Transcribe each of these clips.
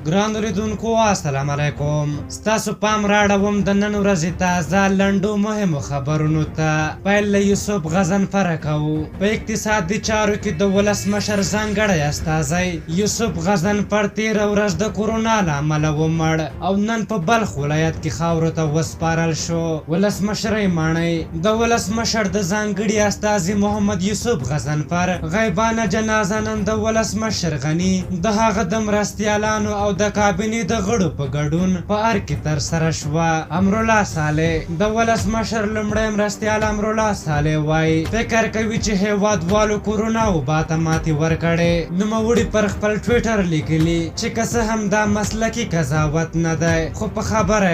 ګران اوریدونکو السلام علیکم. ستاسو پام راړوم د نن ورځې تازه لنډو مهمو خبرونو ته. پیل له یوسف غضنفر کوو. په اقتصادي چارو کې د ولسمشر ځانګړی استازی یوسف غضنفر تېره ورځ د کورونا له امله ومړ او نن په بلخ ولایت کې خاورو ته وسپارل شو. ولسمشرۍ ماڼۍ د ولسمشر د ځانګړي استازي محمد یوسف غضنفر غیبانه جنازه نن د ولسمشر غني د هغه د مرستیالانو او د کابینې د غړو په ګډون په ار کې ترسره شوه. امرالله صالح د ولسمشر لومړی مرستیال امرالله صالح وایي فکر کوي چې هیوادوالو کورونا وبا ته ماتې ورکړې. نوموړي پر خپل ټویټر لیکلي چې که څه هم دا مسلکي قضاوت نه دی خو په خبره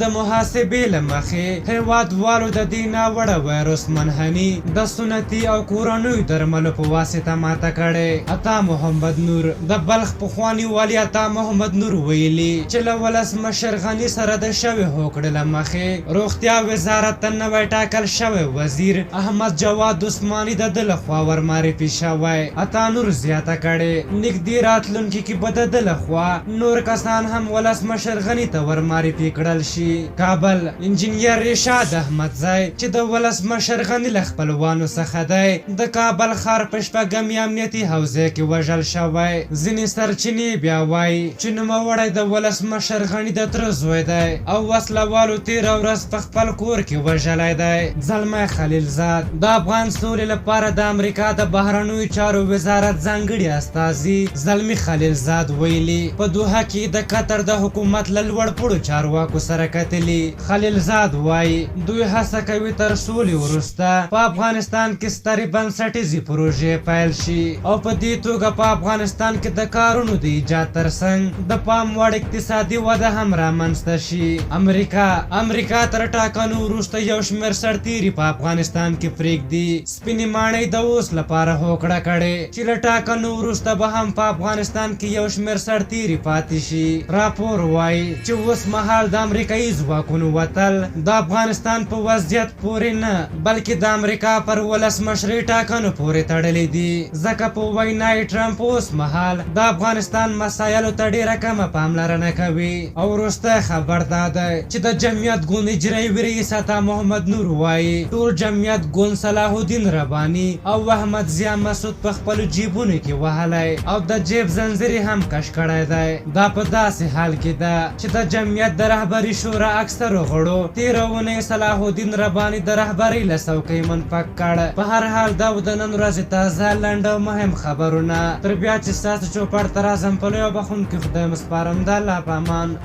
د محاسبې له مخې هیوادوالو د دې ناوړه وایروس منحني د سنتي او کورنیو درملو په واسطه ماته کړې. عطا محمد نور د بلخ پخواني والي عطا محمد نور ویلي چې له ولسمشر غني سره د شوې هوکړې له مخې روغتیا وزارت ته نوی ټاکل شوی وزیر احمد جواد عثماني د ده لخوا ورمعرفي شوی. عطا نور زیاته کړې نږدې راتلونکي کې به د ده لخوا نور کسان هم ولسمشر غني ته ورمعرفي کړل شي. کابل انجینیر رشاد احمدزی چې د ولسمشر غني له خپلوانو څخه دی د کابل ښار په شپږمې امنیتي حوزې کې وژل شوی. ځینې سرچینې بیا وایي چې نوموړی د ولسمشر غني د تره زوی دی او وسله تېره ورځ په خپل کور کې وژلی دی. زلمی خلیلزاد د افغان سولې لپاره د امریکا د بهرنیو چارو وزارت ځانګړي استازي زلمی خلیلزاد ویلي په دوحه کې د قطر د حکومت له لوړ پوړو چارواکو سره کتلي. خلیلزاد وایي دوی هڅه کوي تر سولې وروسته په افغانستان کې سترې بنسټیزې پروژې پیل شي او په دې توګه په افغانستان کې د کارونو د ایجاد ترڅنګ د پام وړ اقتصادي وده هم رامنځته شي. امریکا تر ټاکنو وروسته یو شمېر سرتیري په افغانستان کې پرېږدي. سپینې ماڼۍ د اوس لپاره هوکړه کړې چې له ټاکنو وروسته به هم په افغانستان کې یو شمېر سرتیري پاتې شي. راپور وایي چې اوس مهال د امریکایي ځواکونو وتل د افغانستان په وضعیت پورې نه بلکې د امریکا پر ولسمشرۍ ټاکنو پورې تړلي دي. ځکه په وینای ټرمپ اوس مهال د افغانستان مسایلو ته ډېره کمه پاملرنه کوي. او وروستی خبر دا دی چې د جمعیت ګوند اجرایي رئیس عطا محمد نور وایي ټول جمعیت ګوند صلاح الدین رباني او احمد ضیا مسعود په خپلو جیبونو کې وهلی او د جیب زنځیر هم کش کړی دی. دا په داسې حال کې ده چې د جمعیت د رهبري شورا اکثرو غړو تېره اونۍ صلاح الدین رباني د رهبرۍ له څوکۍ منفک کړ. په هر حال دا د نن ورځې تازه لنډ او مهم خبرونه. تر بیا چې ستاسو چوپړ ته راځم په لوی او بخښونکي خدای مو سپارم. د الله په امان.